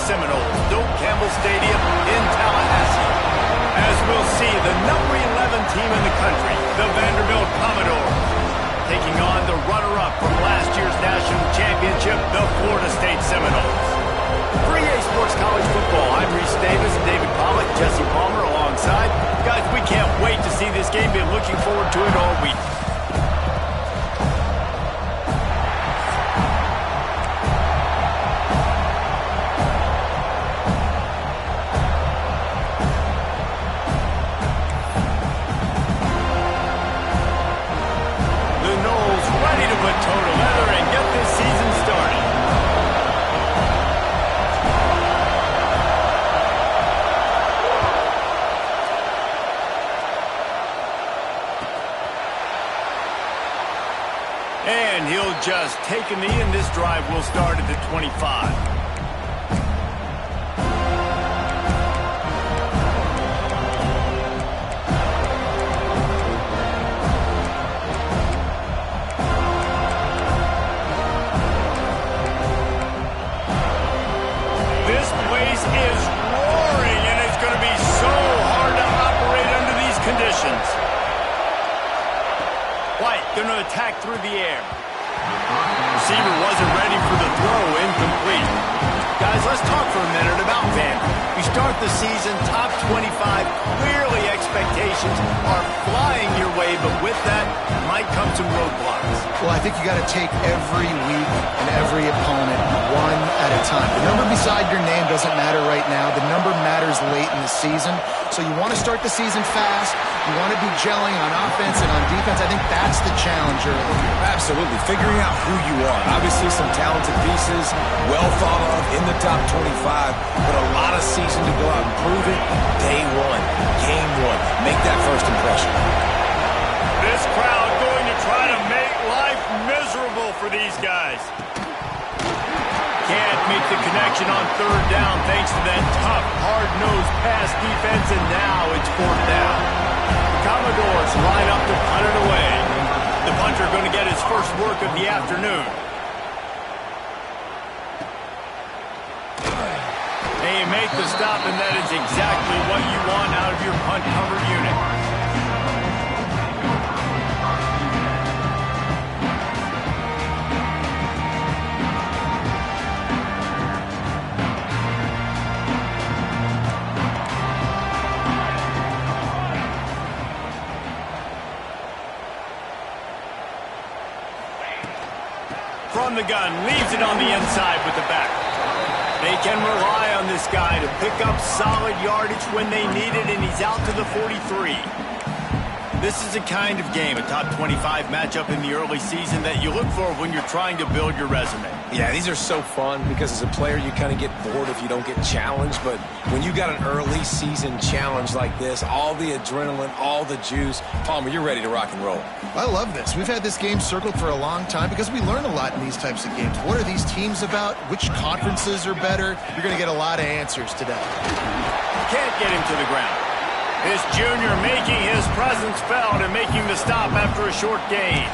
Seminoles, Doak Campbell Stadium in Tallahassee. As we'll see, the number 11 team in the country, the Vanderbilt Commodores, taking on the runner-up from last year's national championship, the Florida State Seminoles. For EA Sports College Football, I'm Reese Davis, David Pollack, Jesse Palmer alongside. Guys, we can't wait to see this game. Been looking forward to it all week. And he'll just take a knee, and this drive will start at the 25. This place is roaring, and it's going to be so hard to operate under these conditions. White going to attack through the air. Receiver wasn't ready for the throw, incomplete. Guys, let's talk for a minute about Vanderbilt. We start the season top 25. Clearly expectations are flying your way, but with that might come some roadblocks. Well, I think you got to take every week and every opponent one at a time. The number beside your name doesn't matter right now. The number matters late in the season. So you want to start the season fast. You want to be gelling on offense and on defense. I think that's the challenge early. Absolutely. Figuring out who you are. Obviously some talented pieces, well thought of in the top 25, but a lot of season to go out and prove it. Day one, game one. Make that first impression. This crowd going to try to make life miserable for these guys. Can't make the connection on third down thanks to that tough, hard-nosed pass defense, and now it's fourth down. The Commodores line up to punt it away. The punter going to get his first work of the afternoon. And you make the stop, and that is exactly what you want out of your punt cover unit. From the gun, leaves it on the inside with the back. They can rely on this guy to pick up solid yardage when they need it, and he's out to the 43. This is a kind of game, a top 25 matchup in the early season that you look for when you're trying to build your resume. Yeah, these are so fun because as a player you kind of get bored if you don't get challenged, but when you got an early season challenge like this, all the adrenaline, all the juice, Palmer, you're ready to rock and roll. I love this. We've had this game circled for a long time because we learn a lot in these types of games. What are these teams about? Which conferences are better? You're going to get a lot of answers today. Can't get him to the ground. This junior making his presence felt and making the stop after a short gain.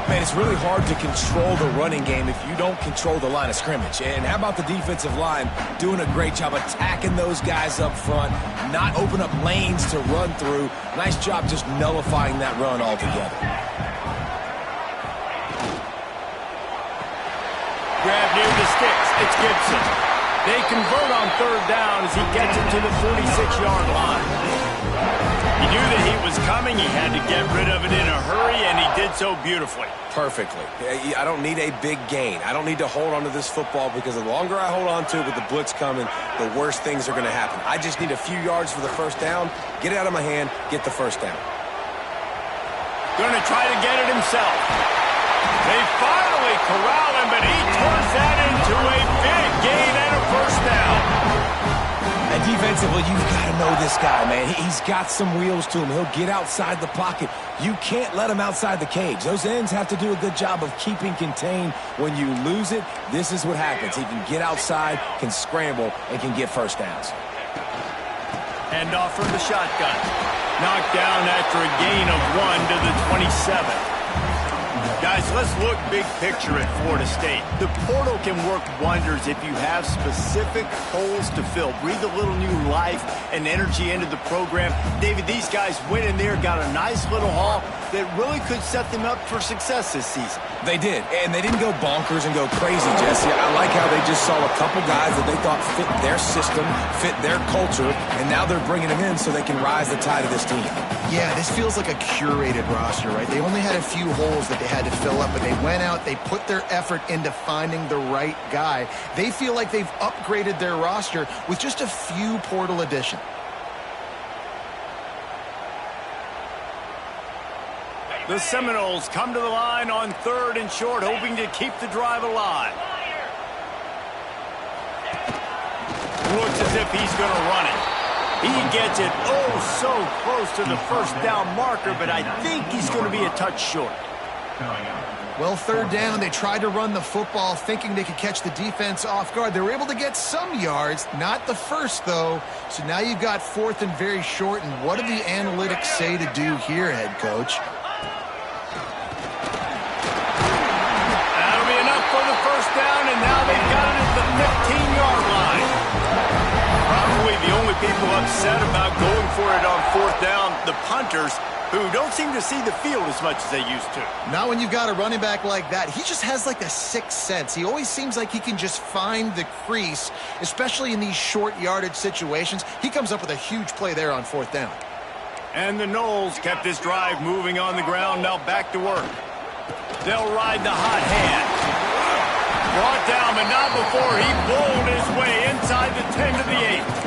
Man, it's really hard to control the running game if you don't control the line of scrimmage. And how about the defensive line doing a great job attacking those guys up front, not open up lanes to run through. Nice job just nullifying that run altogether. Grab near the sticks. It's Gibson. They convert on third down as he gets it to the 46-yard line. He knew that he was coming. He had to get rid of it in a hurry, and he did so beautifully. Perfectly. I don't need a big gain. I don't need to hold on to this football because the longer I hold on to it with the blitz coming, the worse things are going to happen. I just need a few yards for the first down, get it out of my hand, get the first down. Going to try to get it himself. They finally corral him, but he turns that into a big gain and a first down. And defensively, you've got to know this guy, man. He's got some wheels to him. He'll get outside the pocket. You can't let him outside the cage. Those ends have to do a good job of keeping contained. When you lose it, this is what happens. He can get outside, can scramble, and can get first downs. Hand off from the shotgun. Knocked down after a gain of 1 to the 27. Guys, let's look big picture at Florida State. The portal can work wonders if you have specific holes to fill. Breathe a little new life and energy into the program. David, these guys went in there, got a nice little haul that really could set them up for success this season. They did, and they didn't go bonkers and go crazy, Jesse. I like how they just saw a couple guys that they thought fit their system, fit their culture, and now they're bringing them in so they can rise the tide of this team. Yeah, this feels like a curated roster, right? They only had a few holes that they had to fill up, but they went out, they put their effort into finding the right guy. They feel like they've upgraded their roster with just a few portal additions. The Seminoles come to the line on 3rd and short, hoping to keep the drive alive. Looks as if he's going to run it. He gets it so close to the first down marker, but I think he's going to be a touch short. Well, 3rd down, they tried to run the football thinking they could catch the defense off guard. They were able to get some yards, not the first, though. So now you've got 4th and very short, and what do the analytics say to do here, head coach? That'll be enough for the first down, and now they've got it at the 15-yard line. Probably the only people upset about going for it on 4th down, the punters, who don't seem to see the field as much as they used to. Not when you've got a running back like that. He just has like a sixth sense. He always seems like he can just find the crease, especially in these short yardage situations. He comes up with a huge play there on 4th down. And the Noles kept this drive moving on the ground, now back to work. They'll ride the hot hand. Brought down, but not before he bowled his way inside the 10 to the 8.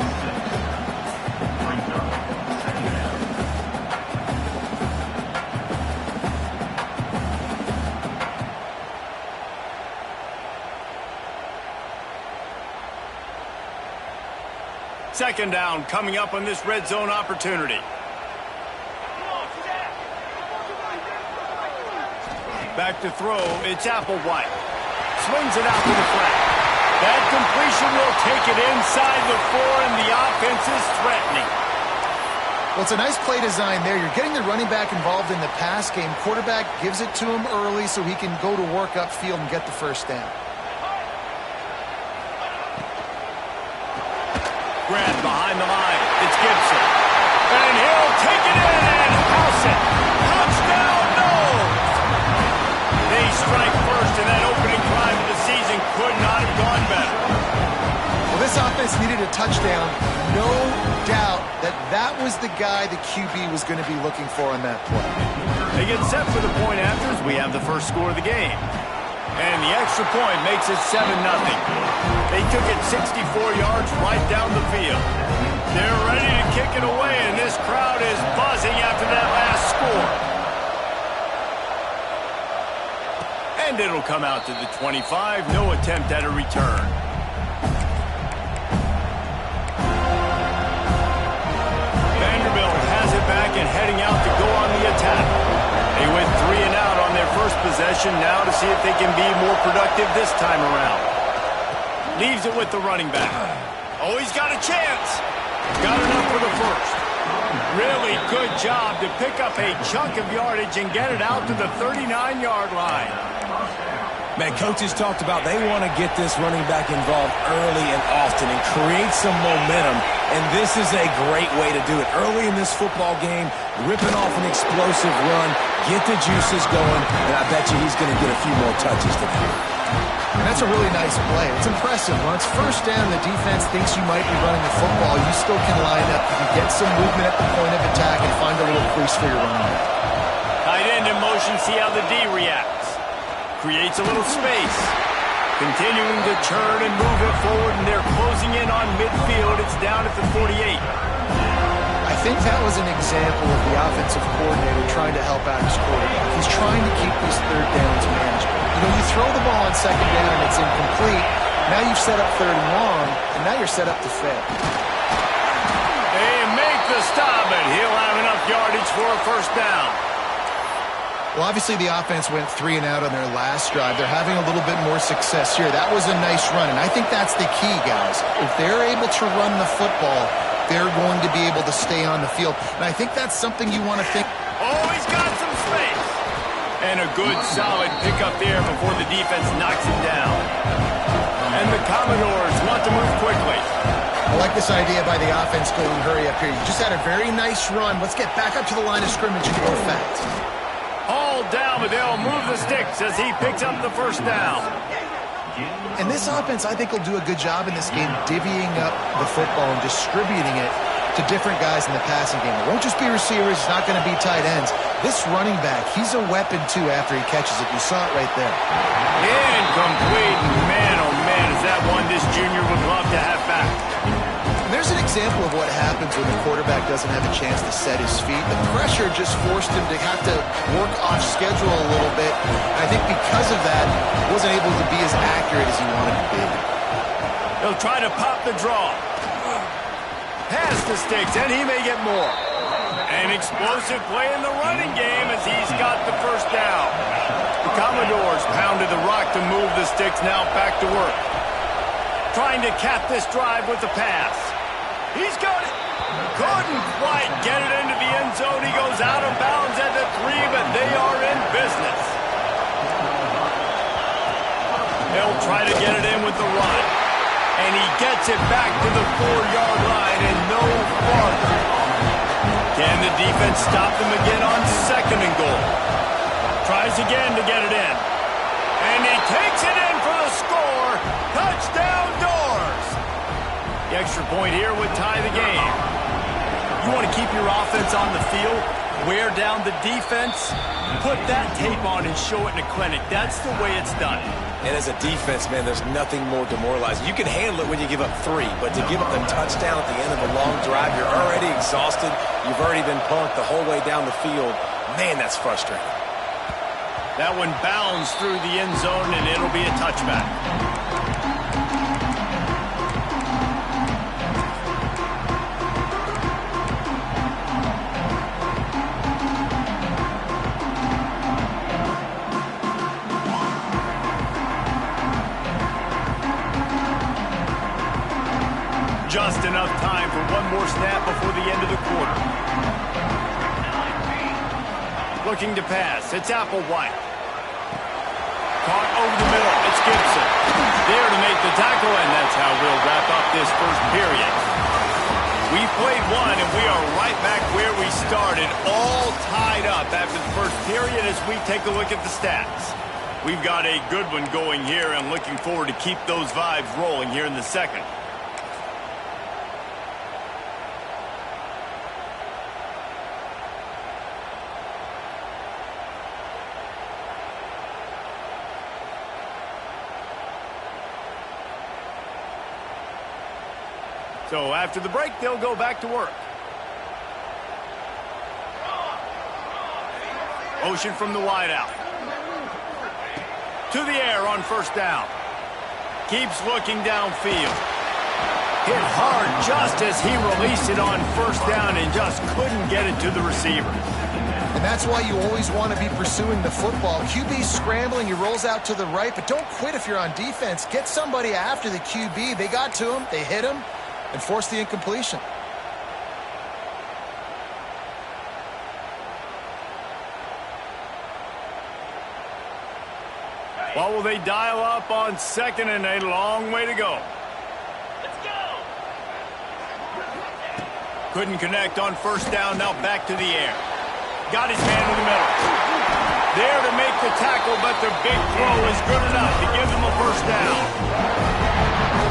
Second down coming up on this red zone opportunity. Back to throw, it's Applewhite. Swings it out to the flat. That completion will take it inside the 4, and the offense is threatening. Well, it's a nice play design there. You're getting the running back involved in the pass game. Quarterback gives it to him early so he can go to work upfield and get the first down. Grant behind the line. It's Gibson. And he'll take it in and house it. Touchdown, Noles! They strike first, and that opening drive of the season could not have gone better. Well, this offense needed a touchdown. No doubt that was the guy the QB was going to be looking for on that play. They get set for the point after as we have the first score of the game. And the extra point makes it 7-0. They took it 64 yards right down the field. They're ready to kick it away, and this crowd is buzzing after that last score. And it'll come out to the 25. No attempt at a return. Vanderbilt has it back and heading out to go on the attack. They went 3 and out on their first possession, now to see if they can be more productive this time around. Leaves it with the running back. Oh, he's got a chance. Got enough for the first. Really good job to pick up a chunk of yardage and get it out to the 39-yard line. Man, coaches talked about they want to get this running back involved early and often and create some momentum, and this is a great way to do it. Early in this football game, ripping off an explosive run, get the juices going, and I bet you he's going to get a few more touches today. And that's a really nice play. It's impressive. When it's first down, the defense thinks you might be running the football. You still can line up. You can get some movement at the point of attack and find a little crease for your running back. Tight end in motion, see how the D reacts. Creates a little space. Continuing to turn and move it forward, and they're closing in on midfield. It's down at the 48. I think that was an example of the offensive coordinator trying to help out his quarterback. He's trying to keep these third downs manageable. You know, you throw the ball on second down and it's incomplete. Now you've set up third and long, and now you're set up to fail. They make the stop, and he'll have enough yardage for a first down. Well, obviously the offense went 3 and out on their last drive. They're having a little bit more success here. That was a nice run, and I think that's the key, guys. If they're able to run the football, they're going to be able to stay on the field. And I think that's something you want to think. Oh, he's got some space. And a good, solid pickup there before the defense knocks him down. And the Commodores want to move quickly. I like this idea by the offense going hurry up here. You just had a very nice run. Let's get back up to the line of scrimmage and go fast. All down, but they'll move the sticks as he picks up the first down. And this offense, I think, will do a good job in this game divvying up the football and distributing it to different guys in the passing game. It won't just be receivers. It's not going to be tight ends. This running back, he's a weapon, too, after he catches it. You saw it right there. Incomplete. Man, oh, man, is that one this junior would love to have back. There's an example of what happens when the quarterback doesn't have a chance to set his feet. The pressure just forced him to have to work off schedule a little bit. And I think because of that, he wasn't able to be as accurate as he wanted to be. He'll try to pop the draw. Pass the sticks, and he may get more. An explosive play in the running game as he's got the first down. The Commodores pounded the rock to move the sticks, now back to work. Trying to cap this drive with the pass. He's got it. Couldn't quite get it into the end zone. He goes out of bounds at the 3, but they are in business. They'll try to get it in with the run. And he gets it back to the 4-yard line and no farther. Can the defense stop them again on 2nd and goal? Tries again to get it in. And he takes it in for the score. Touchdown, Doors. The extra point here would tie the game. You want to keep your offense on the field, wear down the defense, put that tape on and show it in a clinic. That's the way it's done. And as a defense, man, there's nothing more demoralizing. You can handle it when you give up 3, but to give up the touchdown at the end of a long drive, you're already exhausted. You've already been punked the whole way down the field. Man, that's frustrating. That one bounds through the end zone, and it'll be a touchback. Just enough time for one more snap before the end of the quarter. Looking to pass. It's Applewhite. Caught over the middle. It's Gibson. There to make the tackle, and that's how we'll wrap up this first period. We played one, and we are right back where we started, all tied up after the first period as we take a look at the stats. We've got a good one going here, and looking forward to keep those vibes rolling here in the second. So after the break, they'll go back to work. Motion from the wideout. To the air on first down. Keeps looking downfield. Hit hard just as he released it on first down and just couldn't get it to the receiver. And that's why you always want to be pursuing the football. QB's scrambling, he rolls out to the right, but don't quit if you're on defense. Get somebody after the QB. They got to him, they hit him, and forced the incompletion. Well, will they dial up on 2nd and a long way to go? Let's go! Couldn't connect on first down, now back to the air. Got his man in the middle. There to make the tackle, but the big throw is good enough to give him a first down.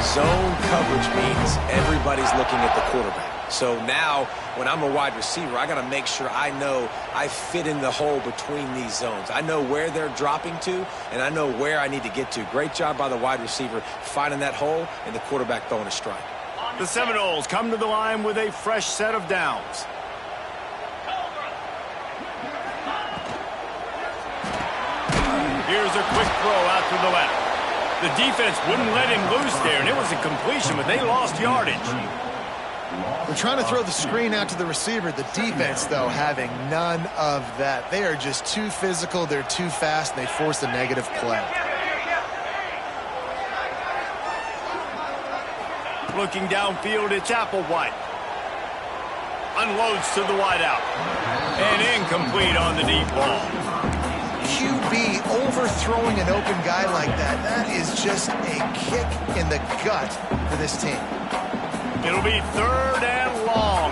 Zone coverage means everybody's looking at the quarterback. So now, when I'm a wide receiver, I got to make sure I know I fit in the hole between these zones. I know where they're dropping to, and I know where I need to get to. Great job by the wide receiver finding that hole and the quarterback throwing a strike. The Seminoles come to the line with a fresh set of downs. Here's a quick throw out to the left. The defense wouldn't let him loose there, and it was a completion, but they lost yardage. They're trying to throw the screen out to the receiver. The defense, though, having none of that. They are just too physical, they're too fast, and they force a negative play. Looking downfield, it's Applewhite. Unloads to the wideout. And incomplete on the deep ball. QB overthrowing an open guy like that, that is just a kick in the gut for this team. It'll be 3rd and long.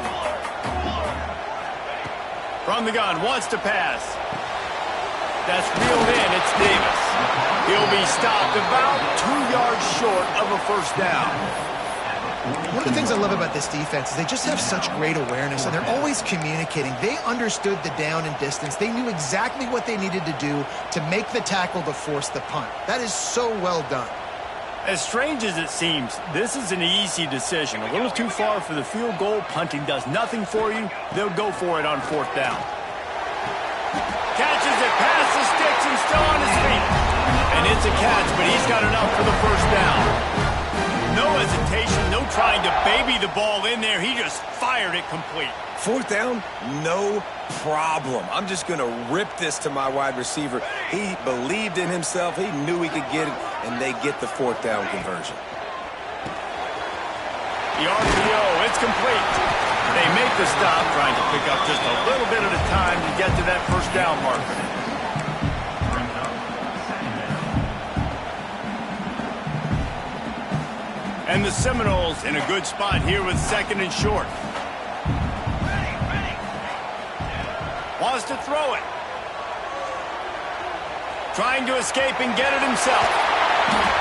From the gun, wants to pass. That's reeled in, it's Davis. He'll be stopped about 2 yards short of a first down. One of the things I love about this defense is they just have such great awareness, and they're always communicating. They understood the down and distance. They knew exactly what they needed to do to make the tackle to force the punt. That is so well done. As strange as it seems, this is an easy decision. A little too far for the field goal. Punting does nothing for you. They'll go for it on 4th down. Catches it past the sticks and still on his feet. And it's a catch, but he's got enough for the first down. No hesitation, no trying to baby the ball in there. He just fired it complete. 4th down, no problem. I'm just going to rip this to my wide receiver. He believed in himself. He knew he could get it, and they get the 4th down conversion. The RPO, it's complete. They make the stop, trying to pick up just a little bit at a time to get to that first down marker. And the Seminoles in a good spot here with 2nd and short. Wants to throw it. Trying to escape and get it himself.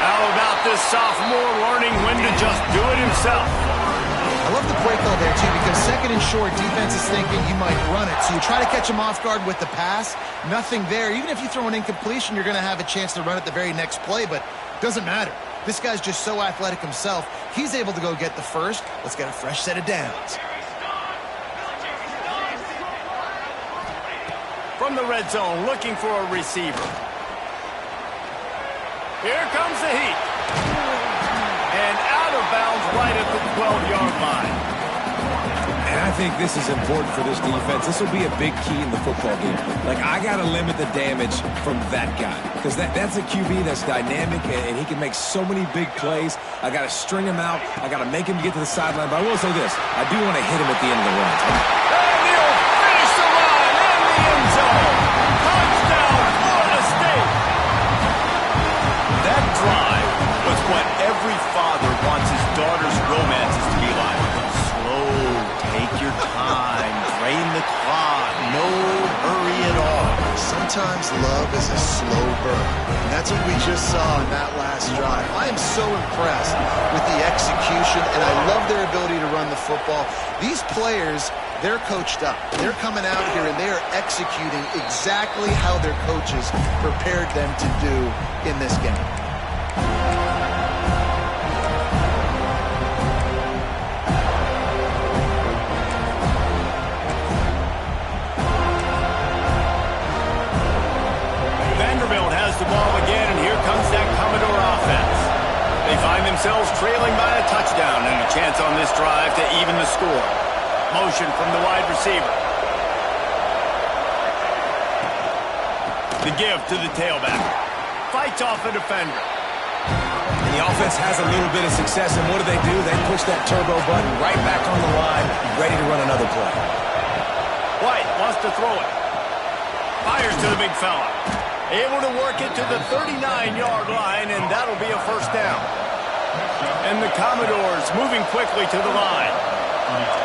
How about this sophomore learning when to just do it himself? I love the play call there, too, because 2nd and short, defense is thinking you might run it. So you try to catch him off guard with the pass. Nothing there. Even if you throw an incompletion, you're going to have a chance to run it the very next play, but it doesn't matter. This guy's just so athletic himself. He's able to go get the first. Let's get a fresh set of downs. From the red zone, looking for a receiver. Here comes the heat. And out of bounds right at the 12-yard line. And I think this is important for this defense. This will be a big key in the football game. Like, I got to limit the damage from that guy. Because that's a QB that's dynamic, and he can make so many big plays. I got to string him out. I got to make him get to the sideline. But I will say this. I do want to hit him at the end of the run. And he'll finish the line in the end zone. Touchdown, Florida State. That drive was what every father wants his daughter's romances to be like. Slow, take your time, drain the clock, no hurry at all. Sometimes love is a slow burn, and that's what we just saw in that last drive. I am so impressed with the execution, and I love their ability to run the football. These players, they're coached up. They're coming out here, and they are executing exactly how their coaches prepared them to do in this game. Vanderbilt has the ball again, and here comes that Commodore offense. They find themselves trailing by a touchdown and a chance on this drive to even the score. Motion from the wide receiver. The give to the tailback. Fights off a defender. And the offense has a little bit of success, and what do? They push that turbo button right back on the line, ready to run another play. White wants to throw it. Fires to the big fella. Able to work it to the 39-yard line, and that'll be a first down. And the Commodores moving quickly to the line.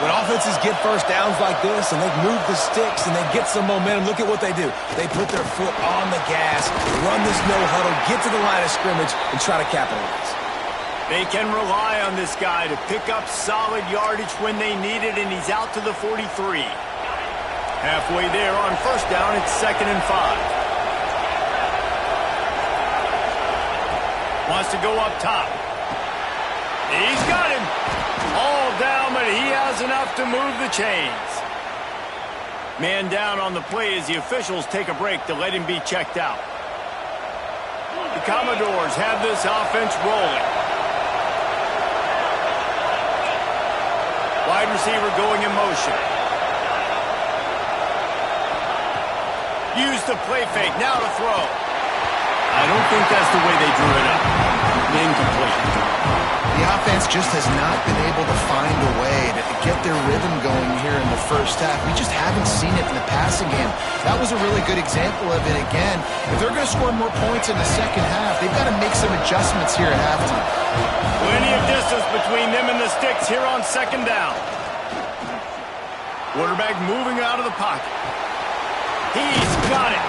When offenses get first downs like this, and they move the sticks, and they get some momentum, look at what they do. They put their foot on the gas, run this no-huddle, get to the line of scrimmage, and try to capitalize. They can rely on this guy to pick up solid yardage when they need it, and he's out to the 43. Halfway there on first down, it's 2nd and 5. Wants to go up top. He's got him. All down, but he has enough to move the chains. Man down on the play as the officials take a break to let him be checked out. The Commodores have this offense rolling. Wide receiver going in motion. Use the play fake, now to throw. I don't think that's the way they drew it up. Incomplete. The offense just has not been able to find a way to get their rhythm going here in the first half. We just haven't seen it in the passing game. That was a really good example of it again. If they're going to score more points in the second half, they've got to make some adjustments here at halftime. Plenty of distance between them and the sticks here on second down. Quarterback moving out of the pocket. He's got it.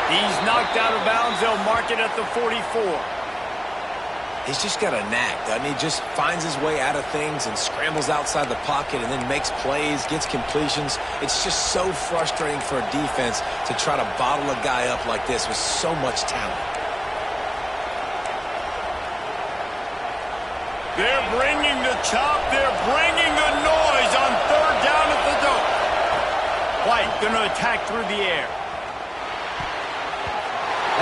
He's knocked out of bounds. They'll mark it at the 44. He's just got a knack, doesn't he? Just finds his way out of things and scrambles outside the pocket and then makes plays, gets completions. It's just so frustrating for a defense to try to bottle a guy up like this with so much talent. They're bringing the chop. They're bringing the noise on third down at the dope. White going to attack through the air.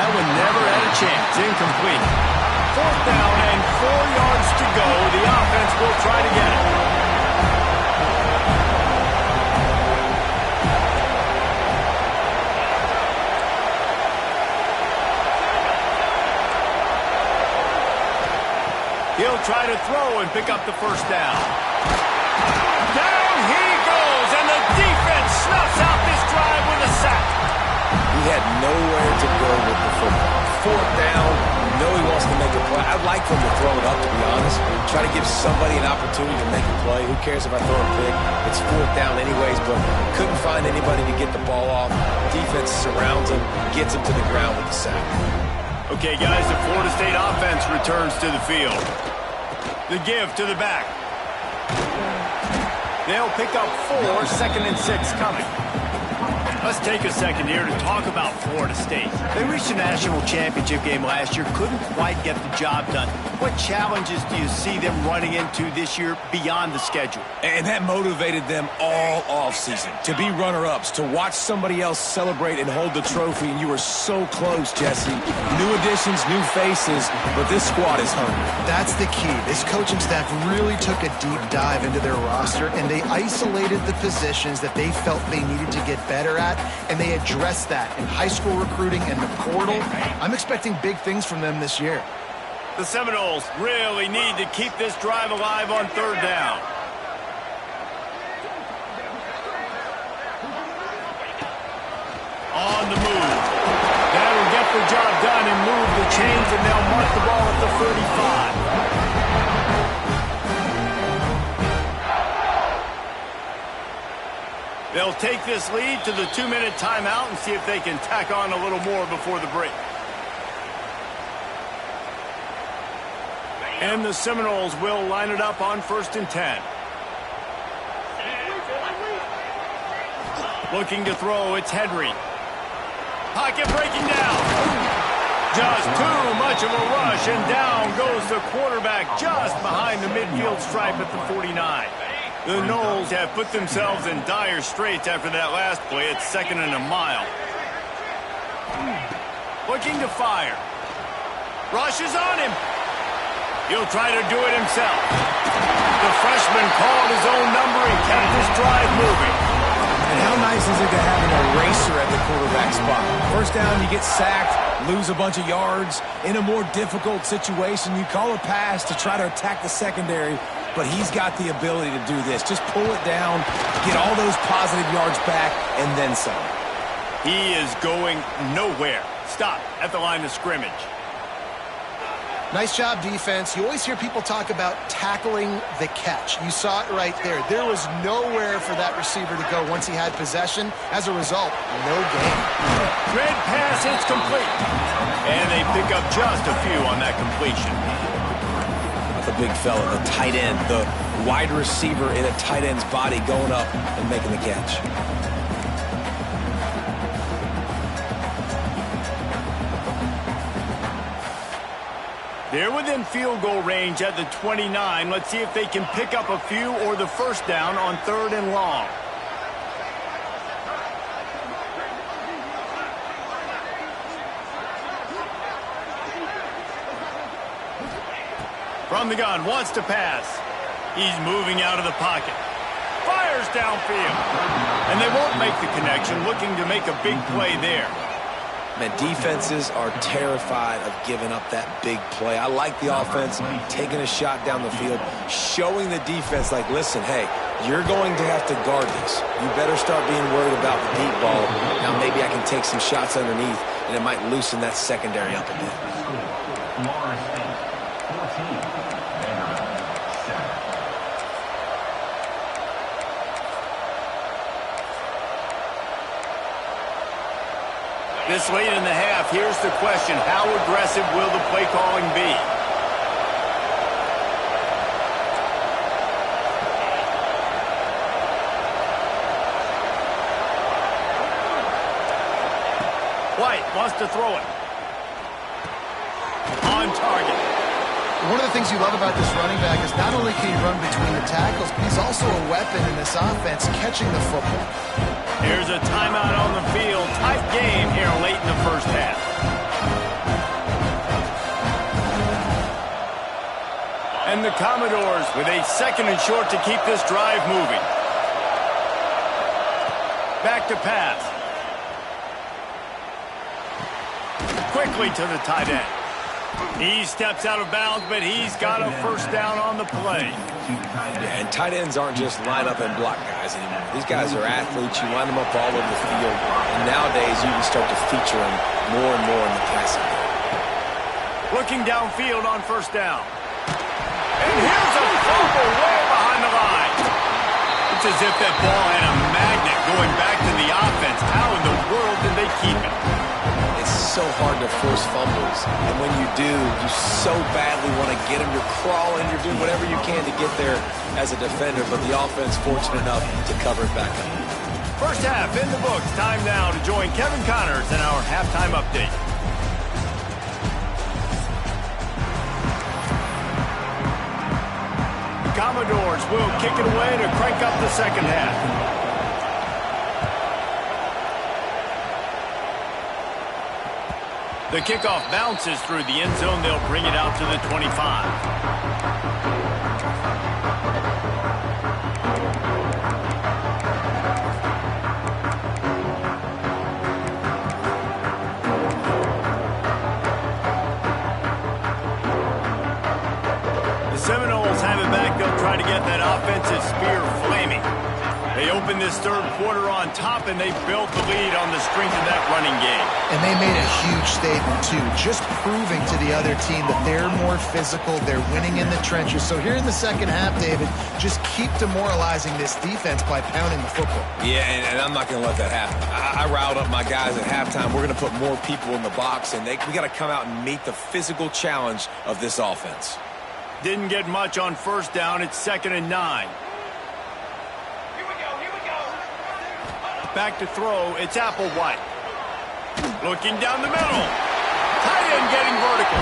That one never had a chance. Incomplete. Fourth down and 4 yards to go. The offense will try to get it. He'll try to throw and pick up the first down. Down he goes, and the defense snuffs out this drive with a sack. He had nowhere to go with the football. Fourth down, know he wants to make a play. I'd like for him to throw it up, to be honest. Try to give somebody an opportunity to make a play. Who cares if I throw a pick? It's fourth down anyways, but couldn't find anybody to get the ball off. Defense surrounds him, gets him to the ground with the sack. Okay, guys, the Florida State offense returns to the field. The give to the back. They'll pick up 4, 2nd and 6 coming. Let's take a second here to talk about Florida State. They reached the national championship game last year, couldn't quite get the job done. What challenges do you see them running into this year beyond the schedule? And that motivated them all offseason to be runner-ups, to watch somebody else celebrate and hold the trophy, and you were so close, Jesse. New additions, new faces, but this squad is hungry. That's the key. This coaching staff really took a deep dive into their roster, and they isolated the positions that they felt they needed to get better at, and they addressed that in high school recruiting and the portal. I'm expecting big things from them this year. The Seminoles really need to keep this drive alive on third down. On the move. That'll get the job done and move the chains, and they'll mark the ball at the 35. They'll take this lead to the 2-minute timeout and see if they can tack on a little more before the break. And the Seminoles will line it up on 1st and 10. Looking to throw, it's Henry. Pocket breaking down. Just too much of a rush, and down goes the quarterback just behind the midfield stripe at the 49. The Noles have put themselves in dire straits after that last play. It's 2nd and a mile. Looking to fire. Rush is on him. He'll try to do it himself. The freshman called his own number and kept this drive moving. And how nice is it to have an eraser at the quarterback spot? First down, you get sacked, lose a bunch of yards. In a more difficult situation, you call a pass to try to attack the secondary, but he's got the ability to do this. Just pull it down, get all those positive yards back, and then some. He is going nowhere. Stop at the line of scrimmage. Nice job, defense. You always hear people talk about tackling the catch. You saw it right there. There was nowhere for that receiver to go once he had possession. As a result, no gain. Red pass, it's complete. And they pick up just a few on that completion. The big fella, the tight end, the wide receiver in a tight end's body going up and making the catch. They're within field goal range at the 29. Let's see if they can pick up a few or the first down on 3rd and long. From the gun, wants to pass. He's moving out of the pocket. Fires downfield. And they won't make the connection, looking to make a big play there. Man, defenses are terrified of giving up that big play. I like the offense taking a shot down the field, showing the defense, like, listen, hey, You're going to have to guard this. You better start being worried about the deep ball. Now maybe I can take some shots underneath, and it might loosen that secondary up a bit. This late in the half, here's the question. How aggressive will the play calling be? White wants to throw it. On target. One of the things you love about this running back is not only can he run between the tackles, but he's also a weapon in this offense catching the football. Here's a timeout on the field. Tight game here late in the first half. And the Commodores with a 2nd and short to keep this drive moving. Back to pass. Quickly to the tight end. He steps out of bounds, but he's got a first down on the play. Yeah, and tight ends aren't just line up and block guys anymore. These guys are athletes. You line them up all over the field. And nowadays, you can start to feature them more and more in the passing game. Looking downfield on first down. And here's a fumble way behind the line. It's as if that ball had a magnet going back to the offense. How in the world did they keep it? It's so hard to force fumbles, and when you do, you so badly want to get them. You're crawling, you're doing whatever you can to get there as a defender, but the offense fortunate enough to cover it back up. First half in the books. Time now to join Kevin Connors in our halftime update. Commodores will kick it away to crank up the second half. The kickoff bounces through the end zone. They'll bring it out to the 25. The Seminoles have it back. They'll try to get that offensive spear flaming. They opened this third quarter on top, and they built the lead on the strength of that running game. And they made a huge statement, too, just proving to the other team that they're more physical, they're winning in the trenches. So here in the second half, David, just keep demoralizing this defense by pounding the football. Yeah, and I'm not going to let that happen. I riled up my guys at halftime. We're going to put more people in the box, and we got to come out and meet the physical challenge of this offense. Didn't get much on first down. It's 2nd and 9. Back to throw, it's Applewhite. Looking down the middle. Tight end getting vertical.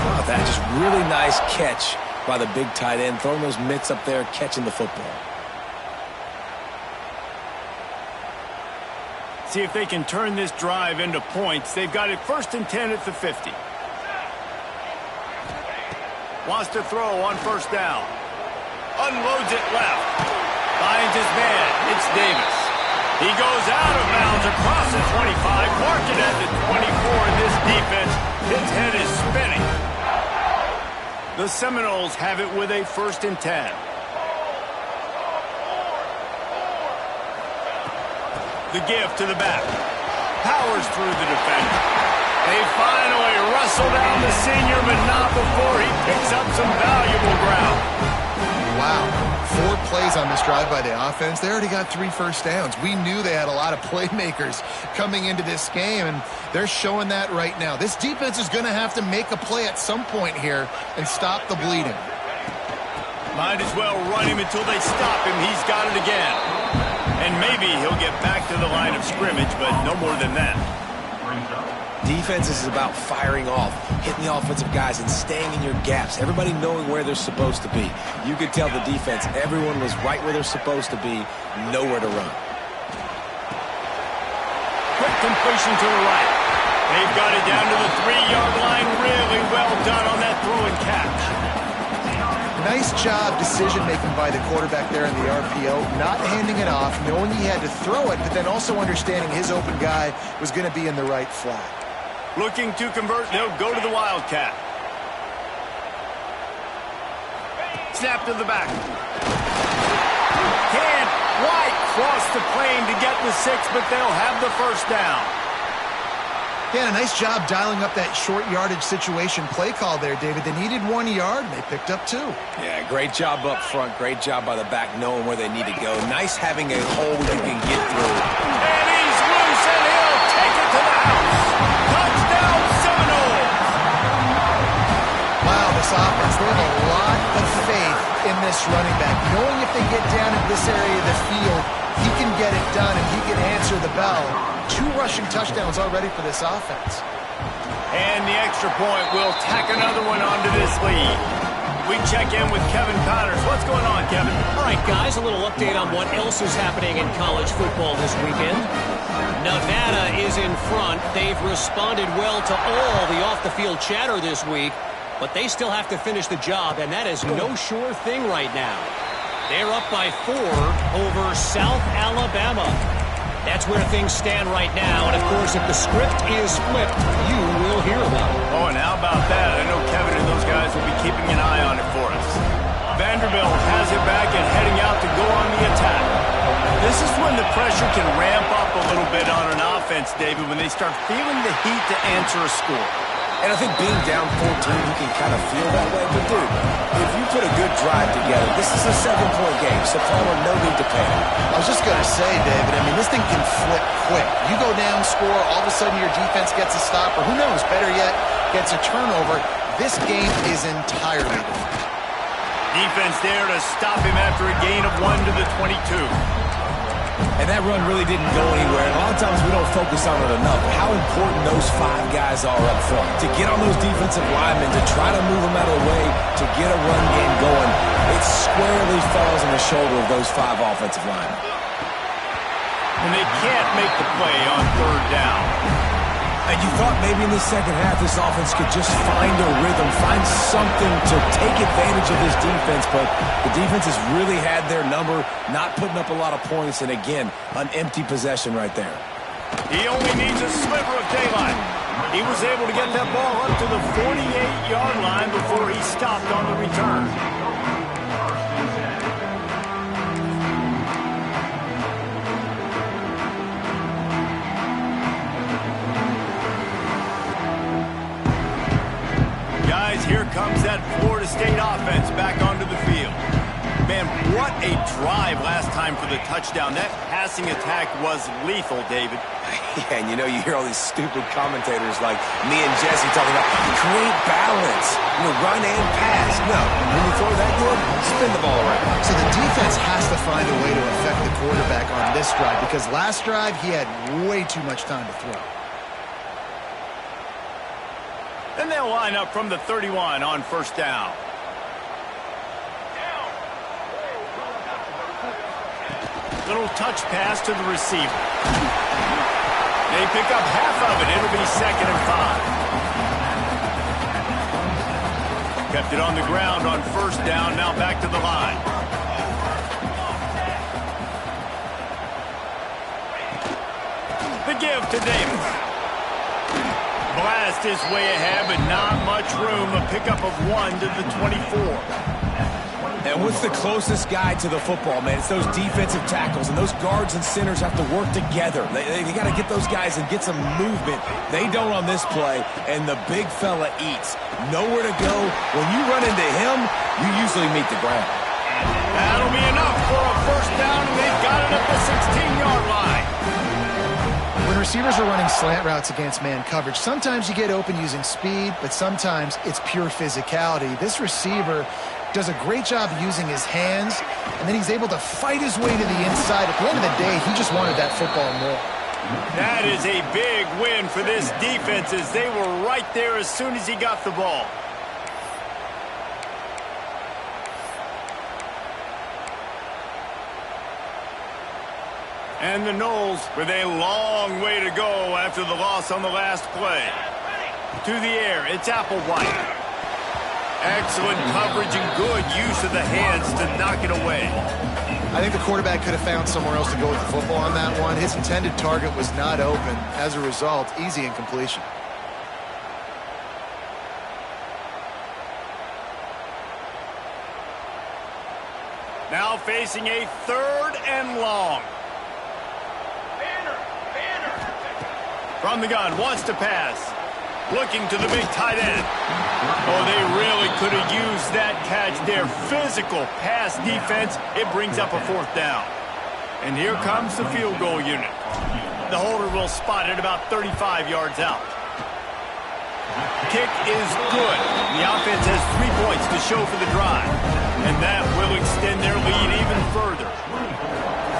Wow, that just really nice catch by the big tight end, throwing those mitts up there, catching the football. See if they can turn this drive into points. They've got it 1st and 10 at the 50. Wants to throw on first down. Unloads it left. Finds his man. It's Davis. He goes out of bounds across the 25. Marked it at the 24. And this defense, his head is spinning. The Seminoles have it with a 1st and 10. The give to the back. Powers through the defender. They finally wrestle down the senior, but not before he picks up some valuable ground. Wow, 4 plays on this drive by the offense. They already got 3 first downs. We knew they had a lot of playmakers coming into this game, and they're showing that right now. This defense is going to have to make a play at some point here and stop the bleeding. Might as well run him until they stop him. He's got it again. And maybe he'll get back to the line of scrimmage, but no more than that. Defense is about firing off, hitting the offensive guys, and staying in your gaps. Everybody knowing where they're supposed to be. You could tell the defense, everyone was right where they're supposed to be, nowhere to run. Quick completion to the right. They've got it down to the 3-yard line. Really well done on that throw and catch. Nice job decision-making by the quarterback there in the RPO, not handing it off, knowing he had to throw it, but then also understanding his open guy was going to be in the right flat. Looking to convert, they'll go to the Wildcat. Snap to the back. Can't quite cross the plane to get the 6, but they'll have the first down. Yeah, a nice job dialing up that short yardage situation play call there, David. They needed 1 yard, and they picked up 2. Yeah, great job up front. Great job by the back knowing where they need to go. Nice having a hole you can get through. And he's loose, and he'll take it to the house. Touchdown, Seminoles. Wow, this offense, they have a lot of faith in this running back. Knowing if they get down in this area of the field, he can get it done, and he can answer the bell. 2 rushing touchdowns already for this offense. And the extra point will tack another one onto this lead. We check in with Kevin Connors. What's going on, Kevin? All right, guys, a little update on what else is happening in college football this weekend. Nevada is in front. They've responded well to all the off-the-field chatter this week, but they still have to finish the job, and that is no sure thing right now. They're up by 4 over South Alabama. That's where things stand right now, and of course, if the script is flipped, you will hear about it. Oh, and how about that? I know Kevin and those guys will be keeping an eye on it for us. Vanderbilt has it back and heading out to go on the attack. This is when the pressure can ramp up a little bit on an offense, David, when they start feeling the heat to answer a score. And I think being down 14, you can kind of feel that way. But, dude, if you put a good drive together, this is a 7-point game, so Palmer, no need to panic. I was just going to say, David, I mean, this thing can flip quick. You go down, score, all of a sudden your defense gets a stop, or who knows, better yet, gets a turnover. This game is entirely different. Defense there to stop him after a gain of 1 to the 22. And that run really didn't go anywhere. And a lot of times we don't focus on it enough. How important those 5 guys are up front. To get on those defensive linemen, to try to move them out of the way, to get a run game going, it squarely falls on the shoulder of those 5 offensive linemen. And they can't make the play on 3rd down. And you thought maybe in the second half this offense could just find a rhythm, find something to take advantage of this defense, but the defense has really had their number, not putting up a lot of points, and again, an empty possession right there. He only needs a sliver of daylight. He was able to get that ball up to the 48-yard line before he stopped on the return. Here comes that Florida State offense back onto the field. Man, what a drive last time for the touchdown. That passing attack was lethal, David. Yeah, and you know, you hear all these stupid commentators like me and Jesse talking about great balance, run and pass. No, when you throw that good, spin the ball around. So the defense has to find a way to affect the quarterback on this drive, because last drive he had way too much time to throw. And they'll line up from the 31 on 1st down. Little touch pass to the receiver. They pick up half of it. It'll be 2nd and 5. Kept it on the ground on 1st down. Now back to the line. The give to Davis. Blast his way ahead, but not much room. A pickup of 1 to the 24. And what's the closest guy to the football, man? It's those defensive tackles, and those guards and centers have to work together. They got to get those guys and get some movement. They don't on this play, and the big fella eats. Nowhere to go. When you run into him, you usually meet the ground. That'll be enough for a 1st down, and they've got it at the 16-yard line. When receivers are running slant routes against man coverage, sometimes you get open using speed, but sometimes it's pure physicality. This receiver does a great job using his hands, and then he's able to fight his way to the inside. At the end of the day, he just wanted that football more. That is a big win for this defense, as they were right there as soon as he got the ball. And the Noles with a long way to go after the loss on the last play. To the air, it's Applewhite. Excellent coverage and good use of the hands to knock it away. I think the quarterback could have found somewhere else to go with the football on that one. His intended target was not open. As a result, easy incompletion. Now facing a 3rd and long. From the gun, wants to pass. Looking to the big tight end. Oh, they really could have used that catch. Their physical pass defense, it brings up a 4th down. And here comes the field goal unit. The holder will spot it about 35 yards out. Kick is good. The offense has 3 points to show for the drive. And that will extend their lead even further.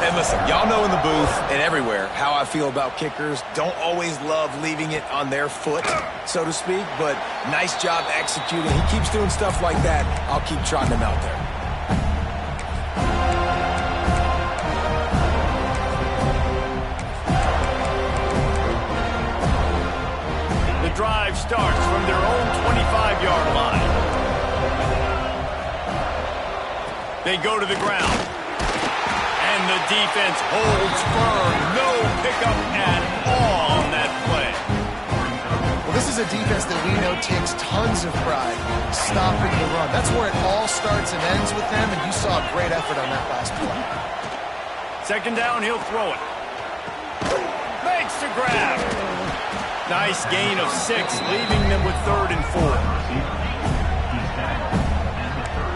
And listen, y'all know in the booth and everywhere how I feel about kickers. Don't always love leaving it on their foot, so to speak, but nice job executing. He keeps doing stuff like that. I'll keep trotting him out there. The drive starts from their own 25-yard line. They go to the ground. And the defense holds firm. No pickup at all on that play. Well, this is a defense that we know takes tons of pride stopping the run. That's where it all starts and ends with them, and you saw a great effort on that last play. 2nd down, he'll throw it. Makes the grab. Nice gain of 6, leaving them with 3rd and 4.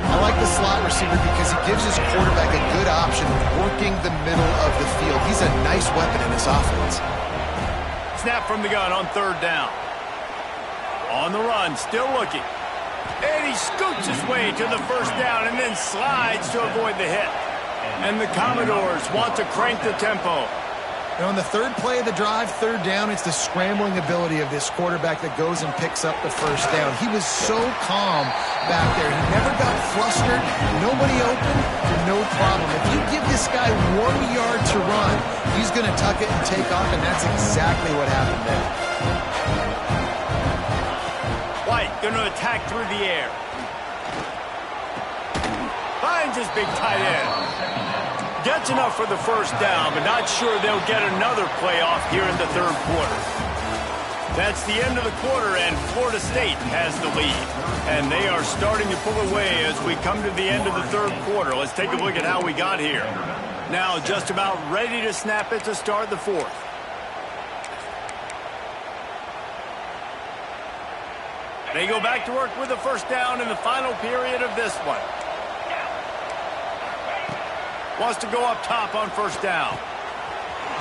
I like the slot receiver because he gives his quarterback a good option of working the middle of the field. He's a nice weapon in this offense. Snap from the gun on 3rd down. On the run, still looking. And he scoots his way to the 1st down and then slides to avoid the hit. And the Commodores want to crank the tempo. And on the 3rd play of the drive, 3rd down, it's the scrambling ability of this quarterback that goes and picks up the 1st down. He was so calm back there. He never got flustered. Nobody open. No problem. If you give this guy 1 yard to run, he's going to tuck it and take off, and that's exactly what happened there. White going to attack through the air. Finds his big tight end. Gets enough for the 1st down, but not sure they'll get another play off here in the 3rd quarter. That's the end of the quarter, and Florida State has the lead. And they are starting to pull away as we come to the end of the 3rd quarter. Let's take a look at how we got here. Now just about ready to snap it to start the 4th. They go back to work with the 1st down in the final period of this one. Wants to go up top on 1st down.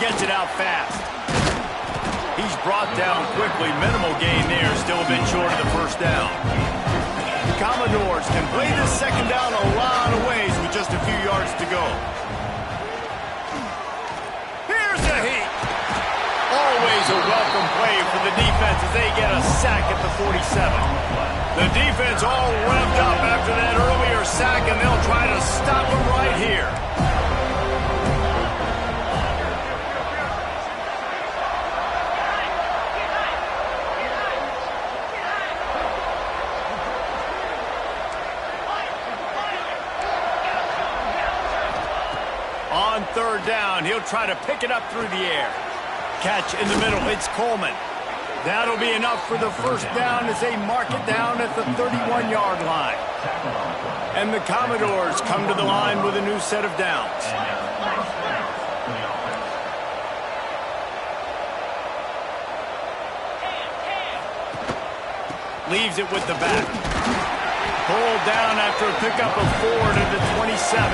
Gets it out fast. He's brought down quickly. Minimal gain there. Still a bit short of the 1st down. The Commodores can play this 2nd down a lot of ways with just a few yards to go. Here's a heat. Always a welcome play for the defense as they get a sack at the 47. The defense all revved up after that earlier sack, and they'll try to stop them right here. On 3rd down, he'll try to pick it up through the air. Catch in the middle, it's Coleman. That'll be enough for the 1st down as they mark it down at the 31-yard line. And the Commodores come to the line with a new set of downs. Leaves it with the back. Pulled down after a pickup of 4 to the 27.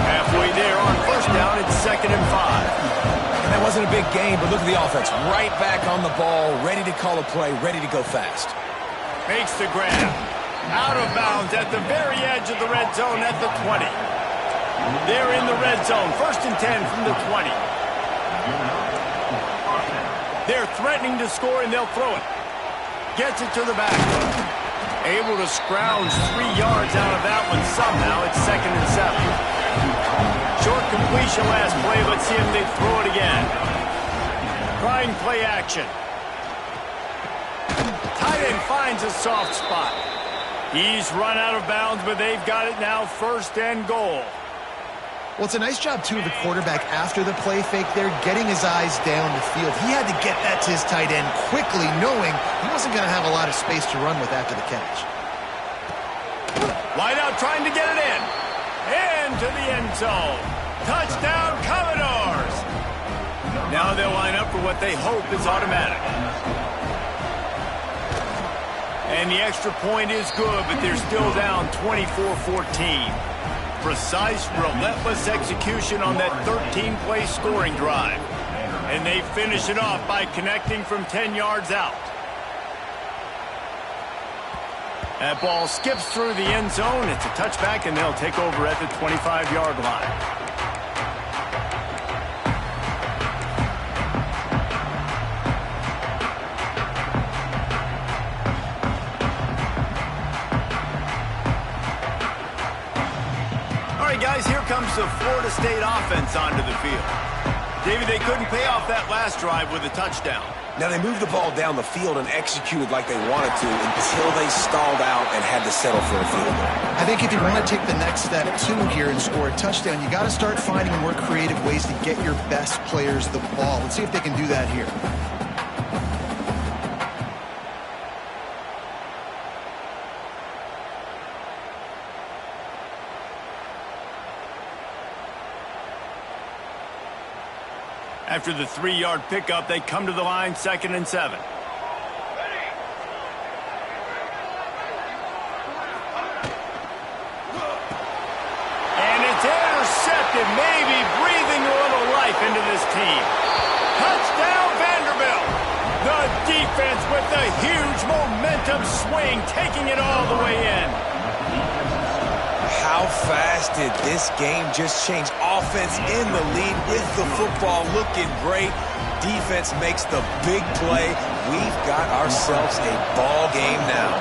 Halfway there on 1st down, it's 2nd and 5. And that wasn't a big gain, but look at the offense. Right back on the ball, ready to call a play, ready to go fast. Makes the grab. Out of bounds at the very edge of the red zone at the 20. They're in the red zone. 1st and 10 from the 20. They're threatening to score, and they'll throw it. Gets it to the back. Able to scrounge 3 yards out of that one somehow. It's 2nd and 7. Short completion last play. Let's see if they throw it again. Trying play action. Tight end finds a soft spot. He's run out of bounds, but they've got it now 1st and goal. Well, it's a nice job, too, of the quarterback after the play fake there, getting his eyes down the field. He had to get that to his tight end quickly, knowing he wasn't going to have a lot of space to run with after the catch. Wide out trying to get it in. into the end zone. Touchdown, Commodores! Now they'll line up for what they hope is automatic. And the extra point is good, but they're still down 24-14. Precise, relentless execution on that 13-play scoring drive. And they finish it off by connecting from 10 yards out. That ball skips through the end zone. It's a touchback, and they'll take over at the 25-yard line. All right, guys, here comes the Florida State offense onto the field. David, they couldn't pay off that last drive with a touchdown. Now, they moved the ball down the field and executed like they wanted to until they stalled out and had to settle for a field goal. I think if you want to take the next step, too, here and score a touchdown, you got to start finding more creative ways to get your best players the ball. Let's see if they can do that here. After the 3-yard pickup, they come to the line, 2nd and 7. And it's intercepted, maybe breathing a little life into this team. Touchdown, Vanderbilt! The defense with the huge momentum swing, taking it all the way in. How fast did this game just change? Offense in the lead with the football looking great. Defense makes the big play. We've got ourselves a ball game now.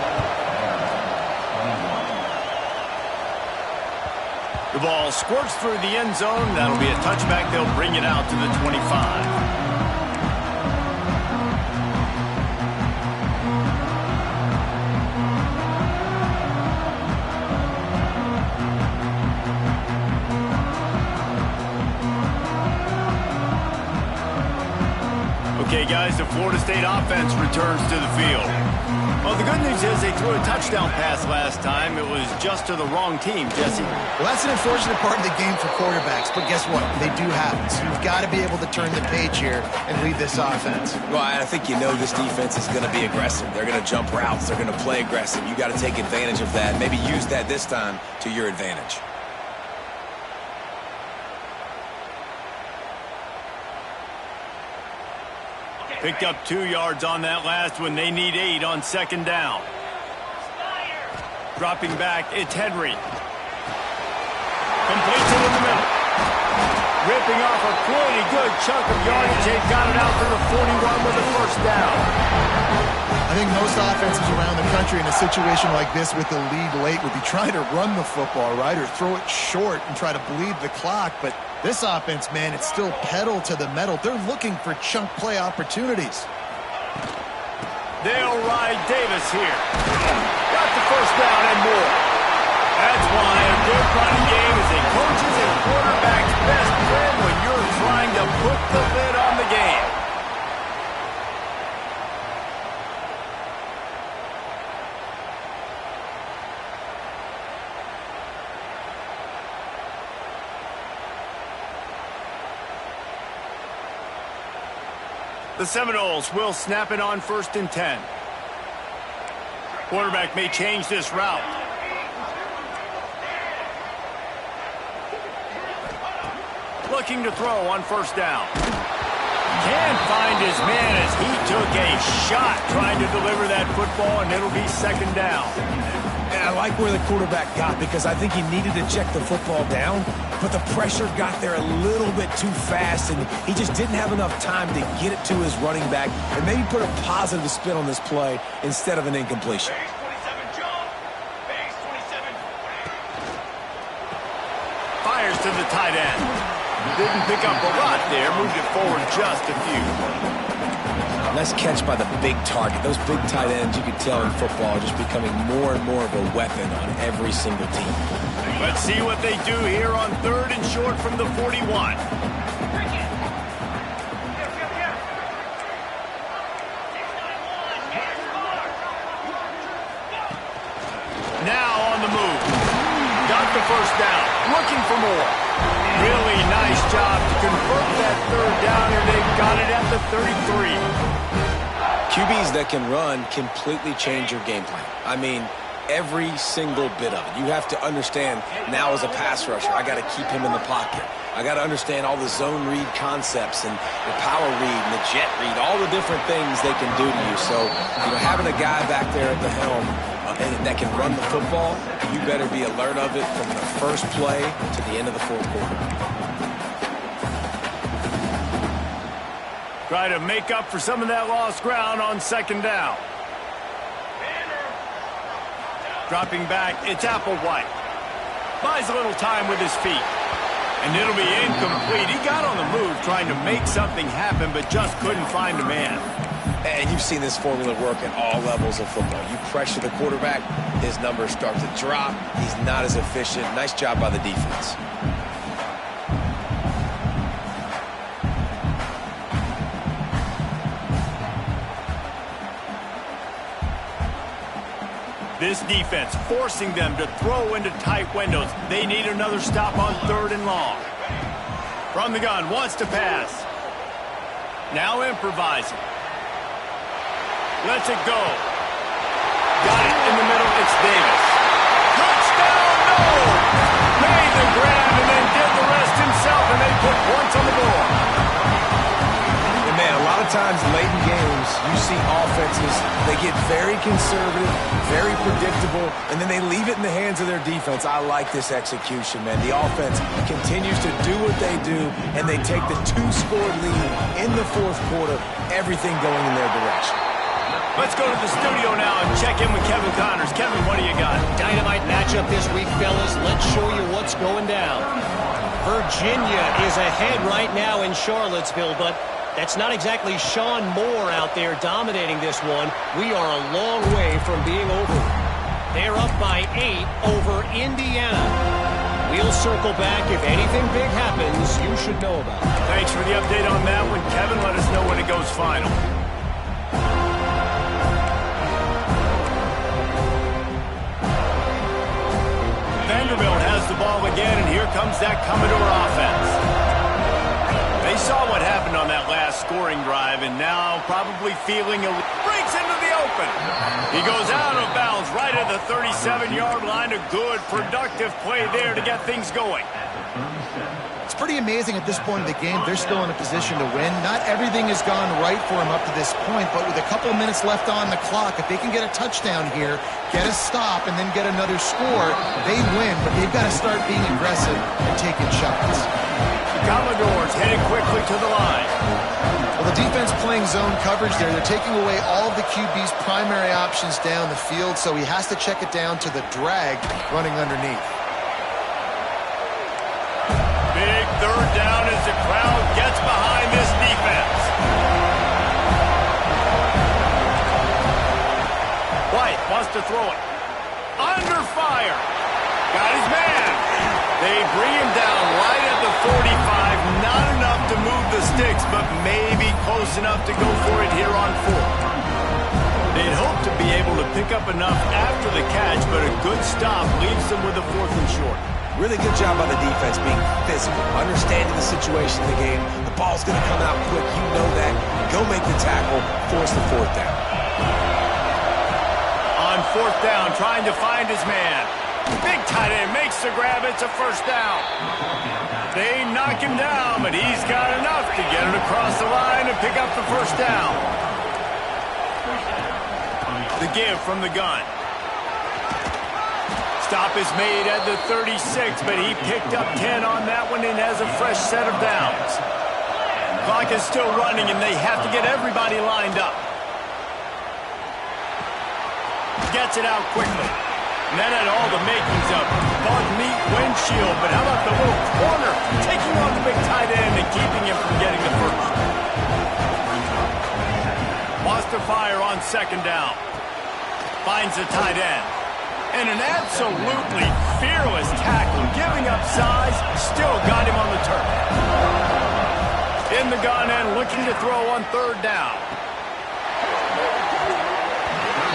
The ball squirts through the end zone. That'll be a touchback. They'll bring it out to the 25. Okay, guys, the Florida State offense returns to the field. Well, the good news is they threw a touchdown pass last time. It was just to the wrong team, Jesse. Well, that's an unfortunate part of the game for quarterbacks, but guess what? They do happen. So you've got to be able to turn the page here and lead this offense. Well, I think you know this defense is going to be aggressive. They're going to jump routes. They're going to play aggressive. You got to take advantage of that. Maybe use that this time to your advantage. Picked up 2 yards on that last one. They need 8 on 2nd down. Dropping back, it's Henry. Completes it in the middle. Ripping off a pretty good chunk of yardage. They got it out to the 41 with a first down. I think most offenses around the country in a situation like this with the lead late would be trying to run the football, right, or throw it short and try to bleed the clock, but this offense, man, it's still pedal to the metal. They're looking for chunk play opportunities. They'll ride Davis here. Got the first down and more. That's why a good running game is a coach's and quarterback's best friend when you're trying to put the lid on the game. The Seminoles will snap it on 1st and 10. Quarterback may change this route. Looking to throw on 1st down. Can't find his man as he took a shot trying to deliver that football, and it'll be 2nd down. And I like where the quarterback got because I think he needed to check the football down, but the pressure got there a little bit too fast, and he just didn't have enough time to get it to his running back and maybe put a positive spin on this play instead of an incompletion. Fires to the tight end. Didn't pick up a lot there, moved it forward just a few. Nice catch by the big target. Those big tight ends, you can tell in football, are just becoming more and more of a weapon on every single team. Let's see what they do here on 3rd and short from the 41. Now on the move. Got the first down. Look looking for more. Really nice job to convert that third down, and they've got it at the 33. QBs that can run completely change your game plan. I mean, every single bit of it. You have to understand now as a pass rusher, I got to keep him in the pocket. I got to understand all the zone read concepts and the power read and the jet read, all the different things they can do to you. So, having a guy back there at the helm that can run the football, you better be alert of it from the first play to the end of the fourth quarter. Try to make up for some of that lost ground on second down. Dropping back, it's Applewhite. Buys a little time with his feet. And it'll be incomplete. He got on the move trying to make something happen, but just couldn't find a man. And you've seen this formula work at all levels of football. You pressure the quarterback, his numbers start to drop. He's not as efficient. Nice job by the defense. This defense forcing them to throw into tight windows. They need another stop on third and long. From the gun, wants to pass. Now improvising. Lets it go. Got it in the middle, it's Davis. Touchdown, no! Made the grab and then did the rest himself, and they put points on the board. And man, a lot of times late in games, you see offenses, they get very conservative, very predictable, and then they leave it in the hands of their defense. I like this execution, man. The offense continues to do what they do, and they take the two-score lead in the fourth quarter, everything going in their direction. Let's go to the studio now and check in with Kevin Connors. Kevin, what do you got? Dynamite matchup this week, fellas. Let's show you what's going down. Virginia is ahead right now in Charlottesville, but that's not exactly Sean Moore out there dominating this one. We are a long way from being over. They're up by 8 over Indiana. We'll circle back. If anything big happens, you should know about it. Thanks for the update on that one, Kevin. Let us know when it goes final. Vanderbilt has the ball again, and here comes that Commodore offense. They saw what happened on that last scoring drive, and now probably feeling breaks into the open. He goes out of bounds right at the 37-yard line. A good, productive play there to get things going. It's pretty amazing at this point in the game. They're still in a position to win. Not everything has gone right for them up to this point, but with a couple of minutes left on the clock, if they can get a touchdown here, get a stop, and then get another score, they win, but they've got to start being aggressive and taking shots. The Commodores headed quickly to the line. Well, the defense playing zone coverage there. They're taking away all of the QB's primary options down the field, so he has to check it down to the drag running underneath. Big third down as the crowd gets behind this defense. White wants to throw it. Under fire. Got his man. They bring him down right at the 45. Not enough to move the sticks, but maybe close enough to go for it here on fourth. They'd hope to be able to pick up enough after the catch, but a good stop leaves them with a 4th and short. Really good job by the defense being physical, understanding the situation in the game. The ball's going to come out quick. You know that. Go make the tackle, force the 4th down. On 4th down, trying to find his man. Big tight end makes the grab. It's a 1st down. They knock him down, but he's got enough to get it across the line and pick up the 1st down. The give from the gun. Stop is made at the 36, but he picked up 10 on that one and has a fresh set of downs. Clock is still running, and they have to get everybody lined up. Gets it out quickly. And that had all the makings of bug meat windshield, but how about the little corner taking on the big tight end and keeping him from getting the first? Wants to fire on 2nd down. Finds the tight end. And an absolutely fearless tackle, giving up size, still got him on the turf. In the gun and looking to throw on 3rd down.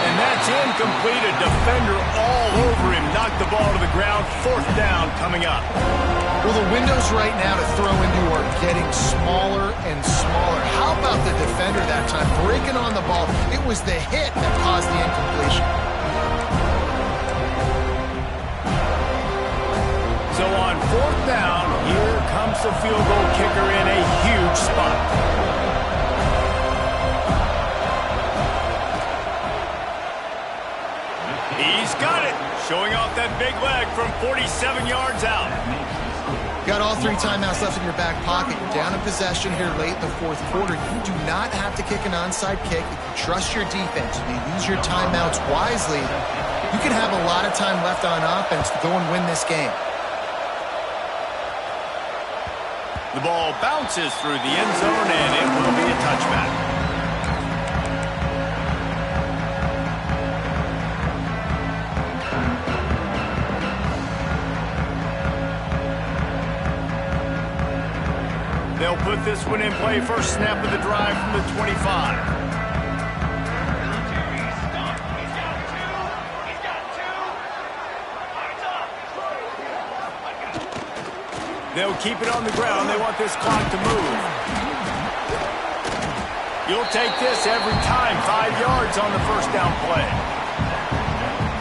And that's incomplete. A defender all over him. Knocked the ball to the ground. 4th down coming up. Well, the windows right now to throw into are getting smaller and smaller. How about the defender that time breaking on the ball? It was the hit that caused the incompletion. So on 4th down, here comes the field goal kicker in a huge spot. He's got it. Showing off that big leg from 47 yards out. Got all 3 timeouts left in your back pocket. You're down in possession here late in the 4th quarter. You do not have to kick an onside kick. If you trust your defense, if you use your timeouts wisely, you can have a lot of time left on offense to go and win this game. The ball bounces through the end zone, and it will be a touchback. They'll put this one in play. First snap of the drive from the 25. They'll keep it on the ground. They want this clock to move. You'll take this every time. 5 yards on the first down play.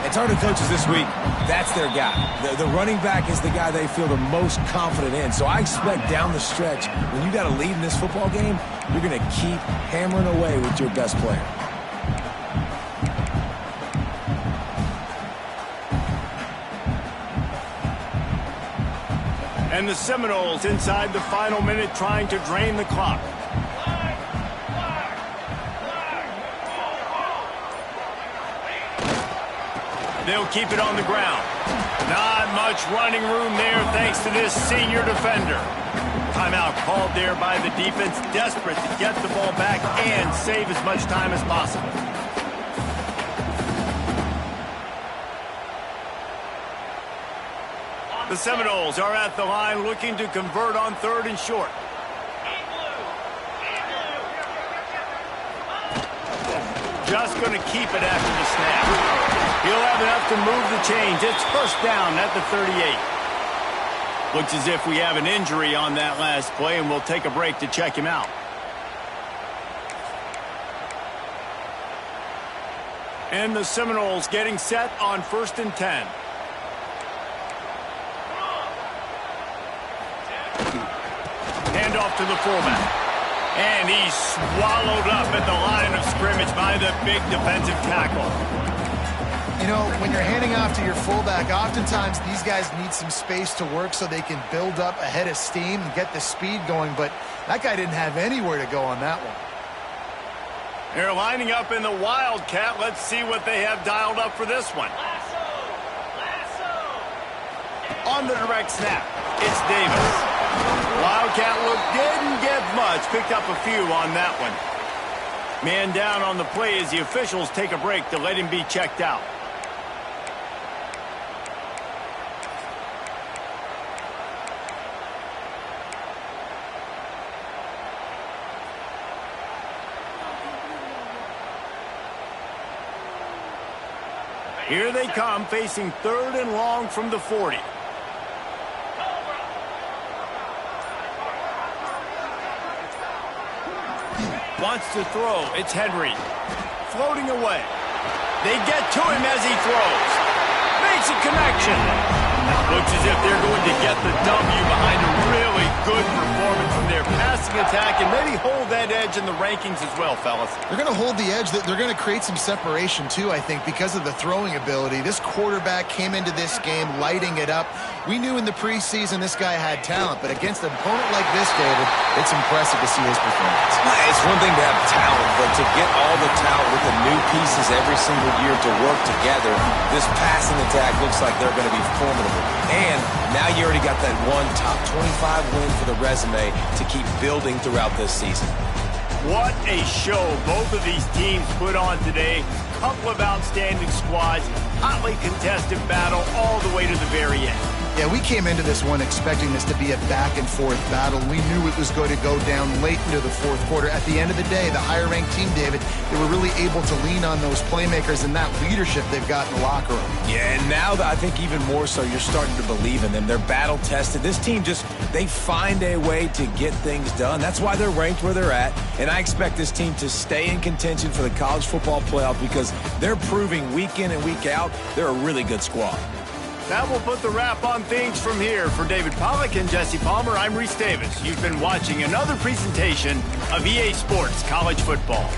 It's hard to coaches this week. That's their guy. The running back is the guy they feel the most confident in. So I expect down the stretch, when you got a lead in this football game, you're going to keep hammering away with your best player. And the Seminoles inside the final minute trying to drain the clock. They'll keep it on the ground. Not much running room there thanks to this senior defender. Timeout called there by the defense, desperate to get the ball back and save as much time as possible. The Seminoles are at the line looking to convert on 3rd and short. Just going to keep it after the snap. He'll have enough to move the chains. It's first down at the 38. Looks as if we have an injury on that last play, and we'll take a break to check him out. And the Seminoles getting set on 1st and 10. Handoff to the fullback. And he's swallowed up at the line of scrimmage by the big defensive tackle. You know, when you're handing off to your fullback, oftentimes these guys need some space to work so they can build up a head of steam and get the speed going, but that guy didn't have anywhere to go on that one. They're lining up in the Wildcat. Let's see what they have dialed up for this one. On the direct snap, it's Davis. Wildcat look didn't get much. Picked up a few on that one. Man down on the play as the officials take a break to let him be checked out. Here they come, facing 3rd and long from the 40. Wants to throw. It's Henry. Floating away. They get to him as he throws. Makes a connection. Looks as if they're going to get the W behind a really good performance from their passing attack and maybe hold that edge in the rankings as well, fellas. They're going to hold the edge. They're going to create some separation, too, I think, because of the throwing ability. This quarterback came into this game lighting it up. We knew in the preseason this guy had talent, but against an opponent like this, David, it's impressive to see his performance. It's one thing to have talent, but to get all the talent with the new pieces every single year to work together, this passing attack looks like they're going to be formidable. And now you already got that one top 25 win for the resume to keep building throughout this season. What a show both of these teams put on today. Couple of outstanding squads, hotly contested battle all the way to the very end. Yeah, we came into this one expecting this to be a back-and-forth battle. We knew it was going to go down late into the fourth quarter. At the end of the day, the higher-ranked team, David, they were really able to lean on those playmakers and that leadership they've got in the locker room. Yeah, and now I think even more so, you're starting to believe in them. They're battle-tested. This team they find a way to get things done. That's why they're ranked where they're at, and I expect this team to stay in contention for the college football playoff because they're proving week in and week out they're a really good squad. That will put the wrap on things from here. For David Pollack and Jesse Palmer, I'm Reese Davis. You've been watching another presentation of EA Sports College Football.